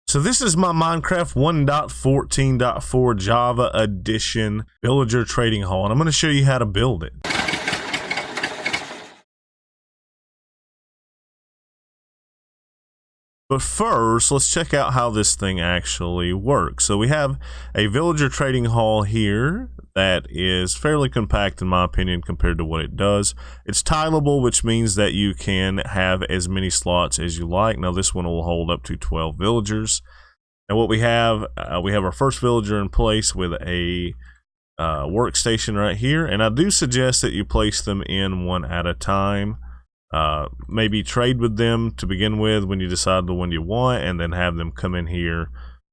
So this is my Minecraft 1.14.4 Java Edition villager trading hall, and I'm going to show you how to build it. But first, let's check out how this thing actually works. So we have a villager trading hall here that is fairly compact in my opinion compared to what it does. It's tileable, which means that you can have as many slots as you like. Now this one will hold up to 12 villagers. And what we have our first villager in place with a workstation right here. And I do suggest that you place them in one at a time. Maybe trade with them to begin with when you decide the one you want, and then have them come in here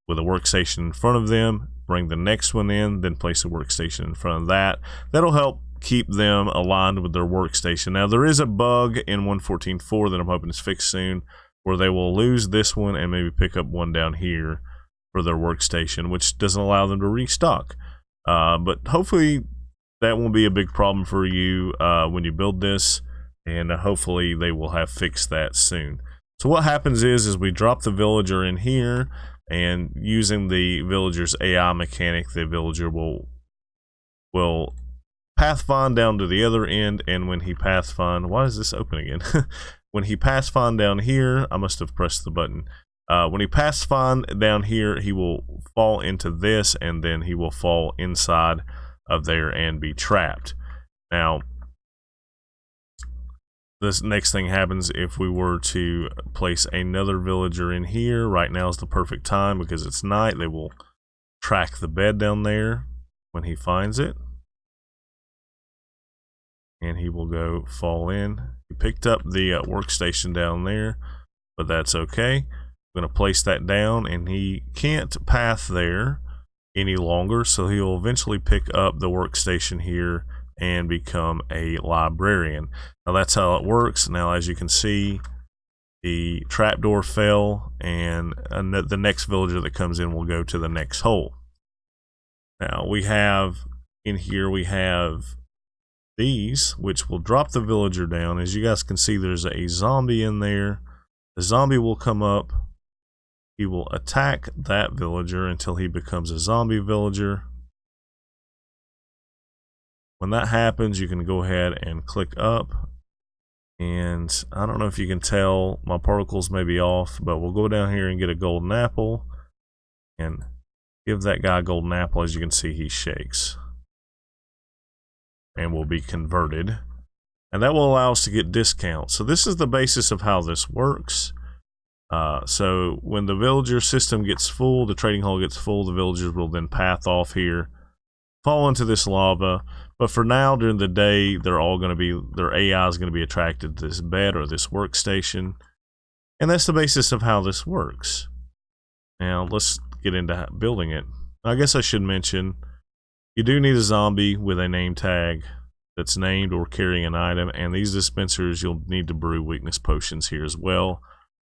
with a workstation in front of them, bring the next one in, then place a workstation in front of that. That'll help keep them aligned with their workstation. Now there is a bug in 1.14.4 that I'm hoping is fixed soon, where they will lose this one and maybe pick up one down here for their workstation, which doesn't allow them to restock. But hopefully that won't be a big problem for you when you build this. And hopefully they will have fixed that soon. So what happens is we drop the villager in here, and using the villager's AI mechanic, the villager will pathfind down to the other end, and when he pathfind, why is this open again? When he pathfind down here, I must have pressed the button. When he pathfind down here, he will fall into this, and then he will fall inside of there and be trapped. Now, this next thing happens if we were to place another villager in here. Right now is the perfect time because it's night. They will track the bed down there when he finds it, and he will go fall in. He picked up the workstation down there, but that's okay. I'm going to place that down, and he can't path there any longer, so he'll eventually pick up the workstation here and become a librarian. Now that's how it works. Now as you can see, the trapdoor fell, and the next villager that comes in will go to the next hole. Now we have in here, we have these which will drop the villager down. As you guys can see, there's a zombie in there. The zombie will come up, he will attack that villager until he becomes a zombie villager. When that happens, you can go ahead and click up, and I don't know if you can tell, my particles may be off, but we'll go down here and get a golden apple and give that guy a golden apple. As you can see, he shakes and will be converted, and that will allow us to get discounts. So this is the basis of how this works. So when the villager system gets full, the trading hall gets full, the villagers will then path off here, fall into this lava. But for now, during the day, they're all going to be, their AI is going to be attracted to this bed or this workstation. And that's the basis of how this works. Now, let's get into building it. I guess I should mention, you do need a zombie with a name tag that's named or carrying an item. And these dispensers, you'll need to brew weakness potions here as well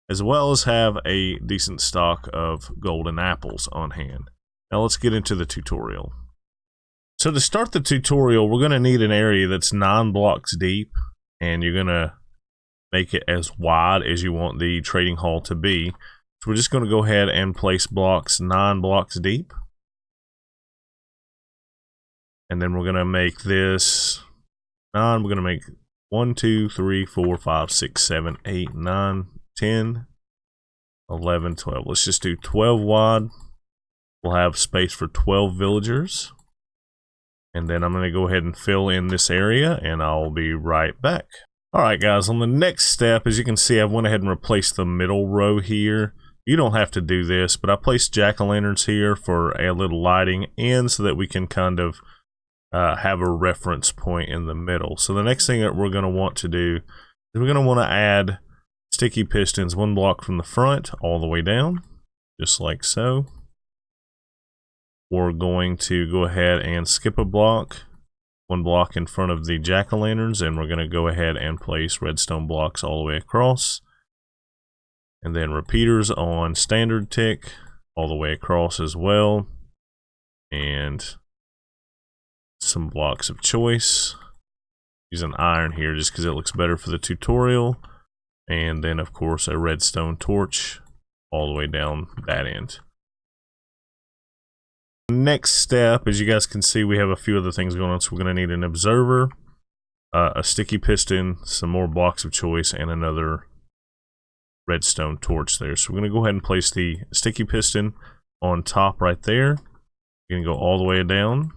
as have a decent stock of golden apples on hand. Now, let's get into the tutorial. So to start the tutorial, we're going to need an area that's 9 blocks deep, and you're going to make it as wide as you want the trading hall to be. So we're just going to go ahead and place blocks 9 blocks deep. And then we're going to make this 9. We're going to make 1, 2, 3, 4, 5, 6, 7, 8, 9, 10, 11, 12. Let's just do 12 wide. We'll have space for 12 villagers. And then I'm going to go ahead and fill in this area, and I'll be right back. Alright guys, on the next step, as you can see, I went ahead and replaced the middle row here. You don't have to do this, but I placed jack-o'-lanterns here for a little lighting and so that we can kind of have a reference point in the middle. So the next thing that we're going to want to do is we're going to want to add sticky pistons 1 block from the front all the way down, just like so. We're going to go ahead and skip a block, 1 block in front of the jack-o'-lanterns, and we're going to go ahead and place redstone blocks all the way across. And then repeaters on standard tick all the way across as well. And some blocks of choice. Use an iron here just because it looks better for the tutorial. And then, of course, a redstone torch all the way down that end. Next step, as you guys can see, we have a few other things going on. So we're going to need an observer, a sticky piston, some more blocks of choice, and another redstone torch there. So we're going to go ahead and place the sticky piston on top right there. You're going to go all the way down.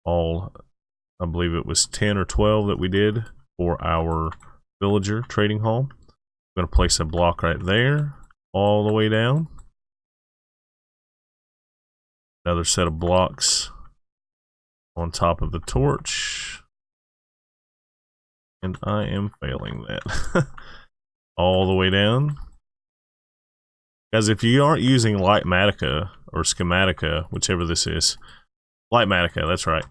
I believe it was 10 or 12 that we did for our villager trading hall. I'm going to place a block right there, all the way down. Another set of blocks on top of the torch. And I am failing that. All the way down. Guys, if you aren't using Lightmatica or Schematica, whichever this is, Lightmatica, that's right.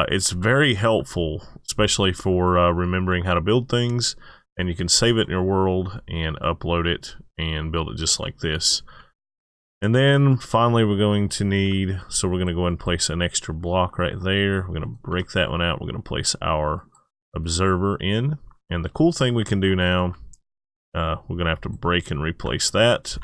It's very helpful, especially for remembering how to build things. And you can save it in your world and upload it and build it just like this. And then finally we're going to need, so we're going to go ahead and place an extra block right there. We're going to break that one out. We're going to place our observer in. And the cool thing we can do now, we're going to have to break and replace that.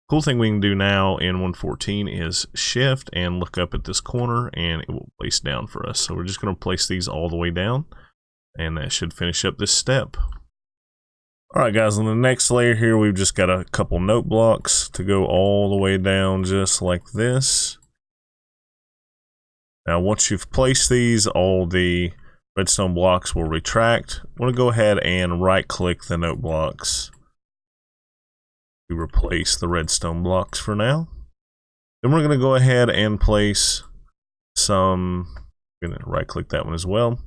Cool thing we can do now in 1.14 is shift and look up at this corner and it will place down for us. So we're just going to place these all the way down and that should finish up this step. Alright guys, on the next layer here we've just got a couple note blocks to go all the way down just like this. Now once you've placed these, all the redstone blocks will retract. I want to go ahead and right click the note blocks to replace the redstone blocks for now. Then we're going to go ahead and place some, I'm going to right click that one as well.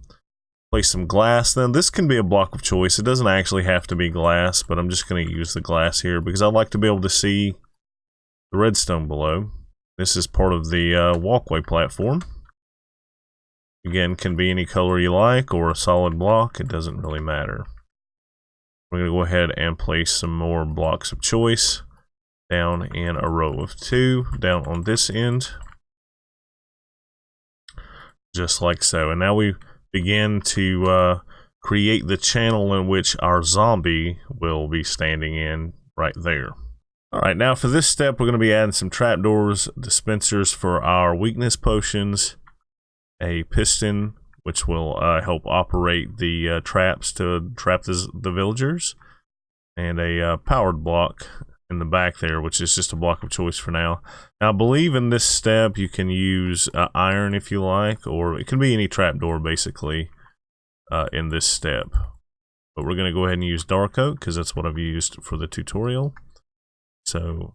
Place some glass. Now this can be a block of choice. It doesn't actually have to be glass, but I'm just going to use the glass here because I like to be able to see the redstone below. This is part of the walkway platform. Again, can be any color you like or a solid block. It doesn't really matter. We're going to go ahead and place some more blocks of choice down in a row of 2 down on this end. Just like so. And now we begin to create the channel in which our zombie will be standing in right there. Alright, now for this step we're going to be adding some trapdoors, dispensers for our weakness potions, a piston which will help operate the traps to trap the villagers, and a powered block in the back there, which is just a block of choice for now. Now I believe in this step you can use iron if you like, or it can be any trapdoor basically in this step. But we're going to go ahead and use dark oak because that's what I've used for the tutorial. So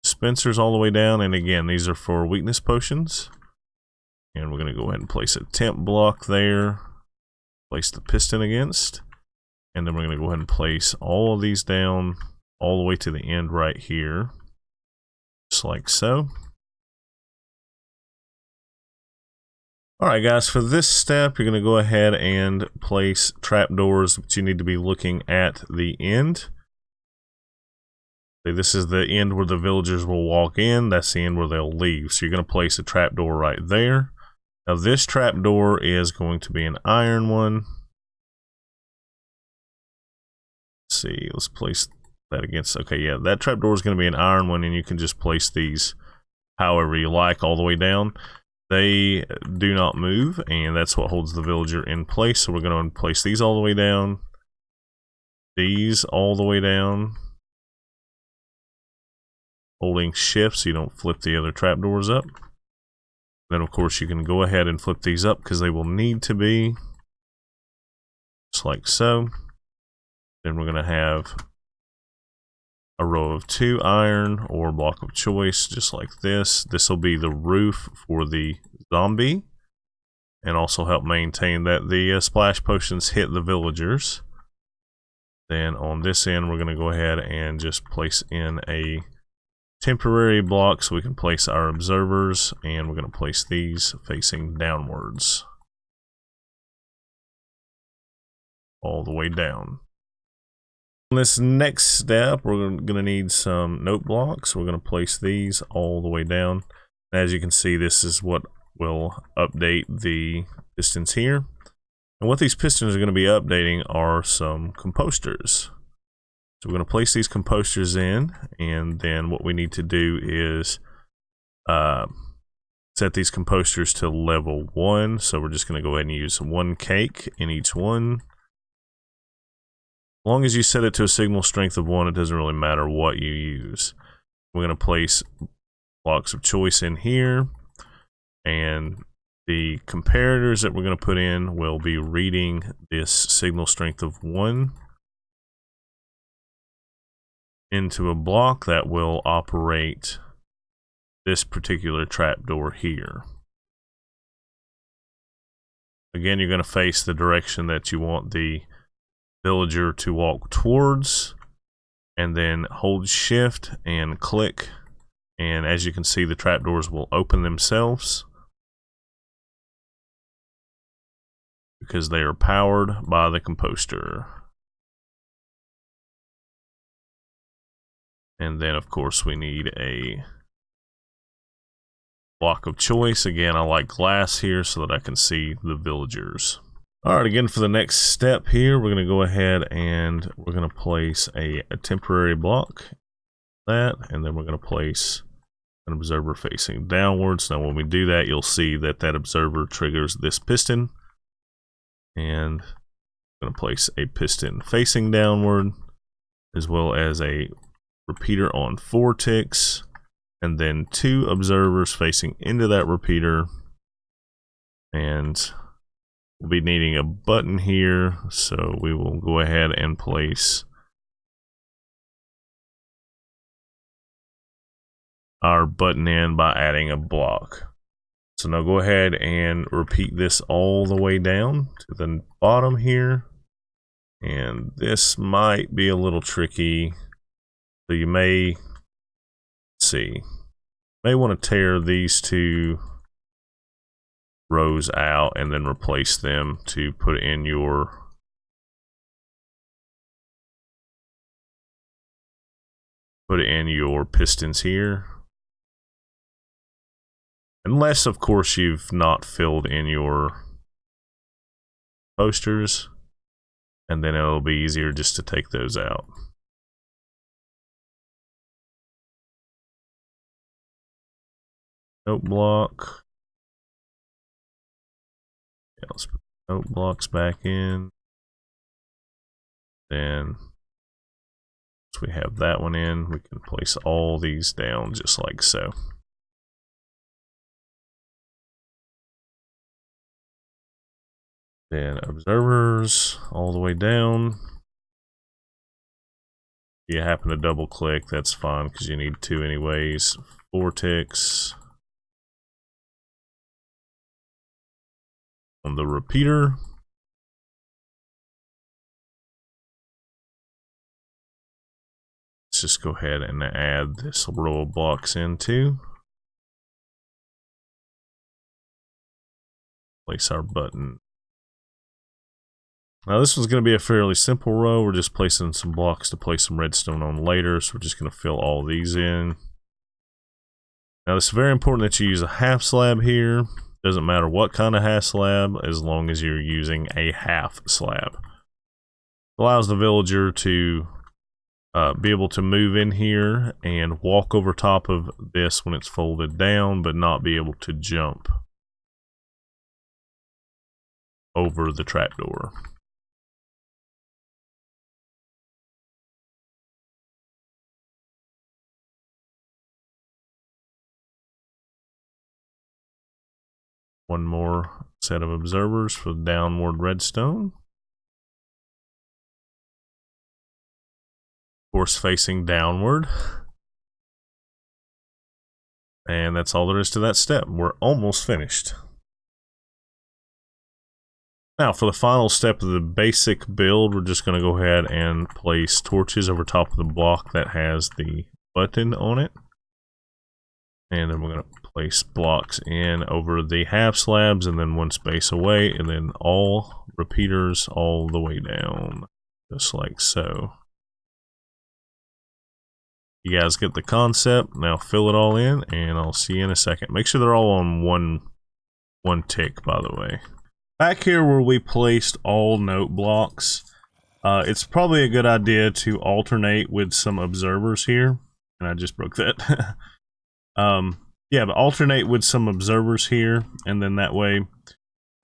dispensers all the way down, and again these are for weakness potions. And we're going to go ahead and place a temp block there, place the piston against, and then we're going to go ahead and place all of these down all the way to the end right here, just like so. Alright guys, for this step you're going to go ahead and place trapdoors, but you need to be looking at the end. This is the end where the villagers will walk in, that's the end where they'll leave. So you're going to place a trapdoor right there. Now this trapdoor is going to be an iron one. Let's see, let's place that against, okay, yeah, that trapdoor is going to be an iron one, and you can just place these however you like all the way down. They do not move, and that's what holds the villager in place. So we're going to place these all the way down, these all the way down, holding shift so you don't flip the other trapdoors up. Then of course you can go ahead and flip these up because they will need to be, just like so. Then we're going to have a row of 2 iron or block of choice, just like this. This will be the roof for the zombie, and also help maintain that the splash potions hit the villagers. Then on this end we're going to go ahead and just place in a temporary block so we can place our observers, and we're going to place these facing downwards all the way down. On this next step we're going to need some note blocks. We're going to place these all the way down. As you can see, this is what will update the pistons here, and what these pistons are going to be updating are some composters. So we're going to place these composters in, and then what we need to do is set these composters to level 1. So we're just going to go ahead and use 1 cake in each one. As long as you set it to a signal strength of 1, it doesn't really matter what you use. We're going to place blocks of choice in here, and the comparators that we're going to put in will be reading this signal strength of 1 into a block that will operate this particular trapdoor here. Again, you're going to face the direction that you want the villager to walk towards, and then hold shift and click, and as you can see, the trapdoors will open themselves because they are powered by the composter. And then of course we need a block of choice. Again, I like glass here so that I can see the villagers. Alright, again for the next step here, we're going to go ahead and we're going to place a temporary block, and then we're going to place an observer facing downwards. Now when we do that, you'll see that that observer triggers this piston, and I'm going to place a piston facing downward, as well as a repeater on 4 ticks, and then 2 observers facing into that repeater, and we'll be needing a button here, so we will go ahead and place our button in by adding a block. So now go ahead and repeat this all the way down to the bottom here, and this might be a little tricky, so you may want to tear these 2 rows out and then replace them to put in your pistons here, unless of course you've not filled in your posters, and then it'll be easier just to take those out. Note block. Yeah, let's put note blocks back in. Then once we have that one in, we can place all these down just like so. Then observers all the way down. If you happen to double click, that's fine because you need 2 anyways. 4 ticks on the repeater. Let's just go ahead and add this row of blocks in too. Place our button. Now this one's going to be a fairly simple row. We're just placing some blocks to place some redstone on later, so we're just going to fill all these in. Now it's very important that you use a half slab here. Doesn't matter what kind of half slab, as long as you're using a half slab. It allows the villager to be able to move in here and walk over top of this when it's folded down, but not be able to jump over the trapdoor. One more set of observers for the downward redstone. Of course, facing downward. And that's all there is to that step. We're almost finished. Now, for the final step of the basic build, we're just going to go ahead and place torches over top of the block that has the button on it. And then we're going to place blocks in over the half slabs, and then 1 space away, and then all repeaters all the way down, just like so. You guys get the concept. Now fill it all in, and I'll see you in a second. Make sure they're all on one tick, by the way. Back here where we placed all note blocks, It's probably a good idea to alternate with some observers here. And I just broke that. Yeah, but alternate with some observers here, and then that way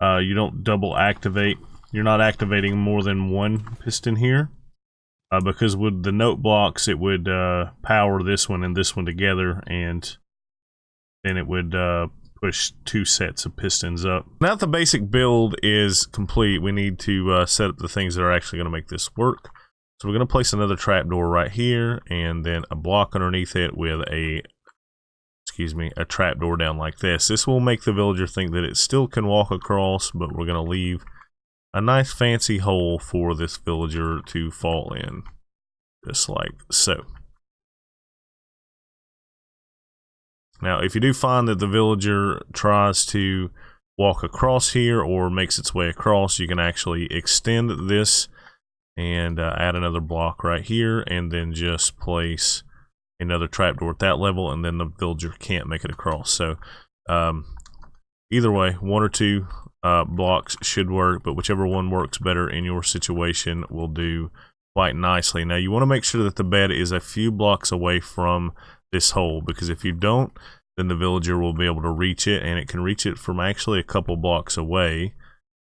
you don't double activate. You're not activating more than one piston here. Because with the note blocks, it would power this one and this one together, and then it would push two sets of pistons up. Now that the basic build is complete, we need to set up the things that are actually going to make this work. So we're going to place another trapdoor right here, and then a block underneath it with a trapdoor down like this. This will make the villager think that it still can walk across, but we're going to leave a nice fancy hole for this villager to fall in, just like so. Now, if you do find that the villager tries to walk across here or makes its way across, you can actually extend this and add another block right here, and then just place another trapdoor at that level, and then the villager can't make it across. So either way, one or two blocks should work, but whichever one works better in your situation will do quite nicely. Now you want to make sure that the bed is a few blocks away from this hole, because if you don't, then the villager will be able to reach it, and it can reach it from actually a couple blocks away,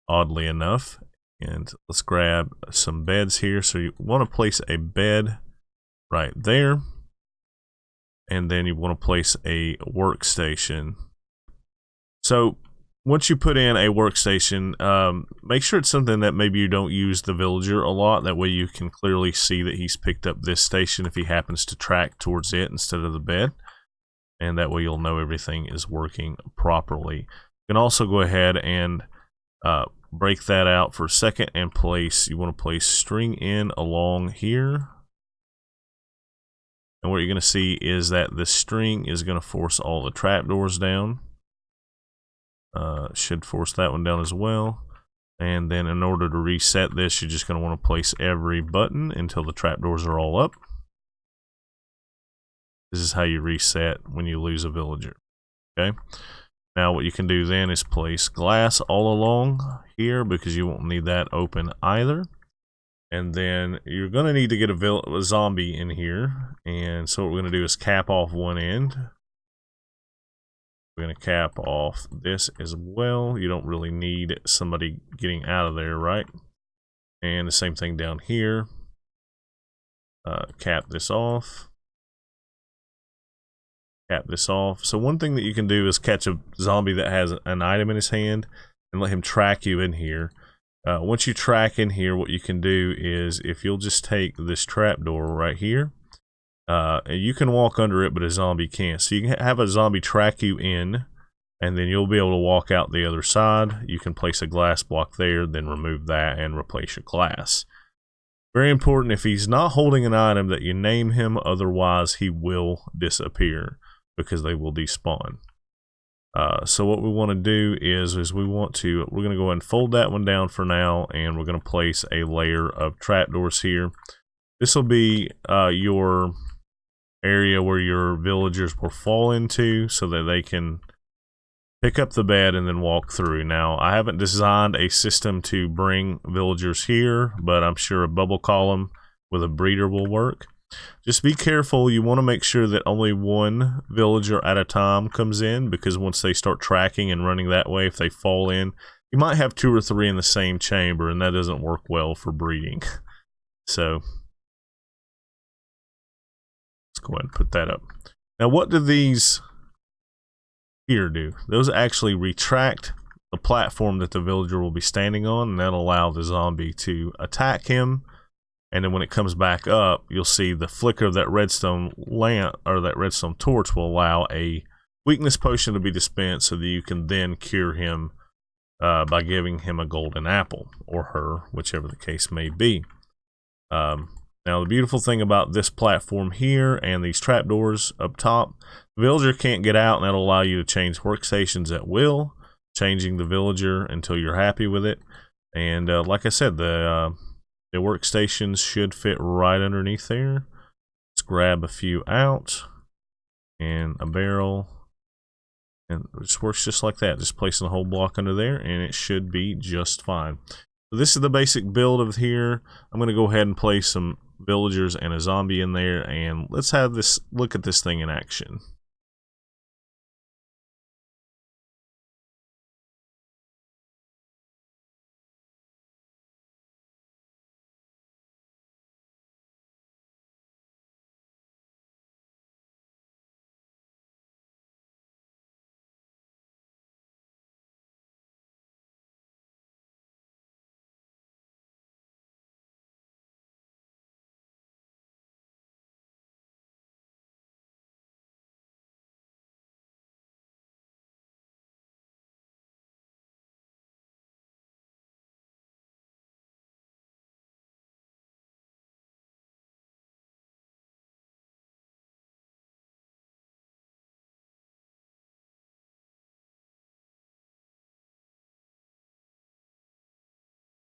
oddly enough. And let's grab some beds here. So you want to place a bed right there, and then you want to place a workstation. So once you put in a workstation, make sure it's something that maybe you don't use the villager a lot. That way you can clearly see that he's picked up this station if he happens to track towards it instead of the bed. And that way you'll know everything is working properly. You can also go ahead and break that out for a second and you want to place string in along here. And what you're going to see is that the string is going to force all the trapdoors down. Should force that one down as well. And then in order to reset this, you're just going to want to place every button until the trapdoors are all up. This is how you reset when you lose a villager. Okay. Now what you can do then is place glass all along here, because you won't need that open either. And then you're going to need to get a zombie in here. And so what we're going to do is cap off one end. We're going to cap off this as well. You don't really need somebody getting out of there, right? And the same thing down here. Cap this off. Cap this off. So one thing that you can do is catch a zombie that has an item in his hand and let him track you in here. Once you track in here, what you can do is, if you'll just take this trapdoor right here, you can walk under it, but a zombie can't. So you can have a zombie track you in, and then you'll be able to walk out the other side. You can place a glass block there, then remove that and replace your glass. Very important, if he's not holding an item, that you name him, otherwise he will disappear because they will despawn. So what we want to do is we're going to go ahead and fold that one down for now, and we're going to place a layer of trapdoors here. This will be your area where your villagers will fall into, so that they can pick up the bed and then walk through. Now, I haven't designed a system to bring villagers here, but I'm sure a bubble column with a breeder will work. Just be careful. You want to make sure that only one villager at a time comes in, because once they start tracking and running that way, if they fall in, you might have 2 or 3 in the same chamber, and that doesn't work well for breeding. So let's go ahead and put that up. Now, what do these here do? Those actually retract the platform that the villager will be standing on, and that'll allow the zombie to attack him. And then when it comes back up, you'll see the flicker of that redstone lamp, or that redstone torch, will allow a weakness potion to be dispensed, so that you can then cure him by giving him a golden apple, or her, whichever the case may be. Now, the beautiful thing about this platform here and these trapdoors up top, the villager can't get out, and that'll allow you to change workstations at will, changing the villager until you're happy with it. And like I said, the workstations should fit right underneath there. Let's grab a few out, and a barrel, and it just works just like that. Just placing a whole block under there, and it should be just fine. This is the basic build of here. I'm going to go ahead and place some villagers and a zombie in there, and let's have this look at this thing in action.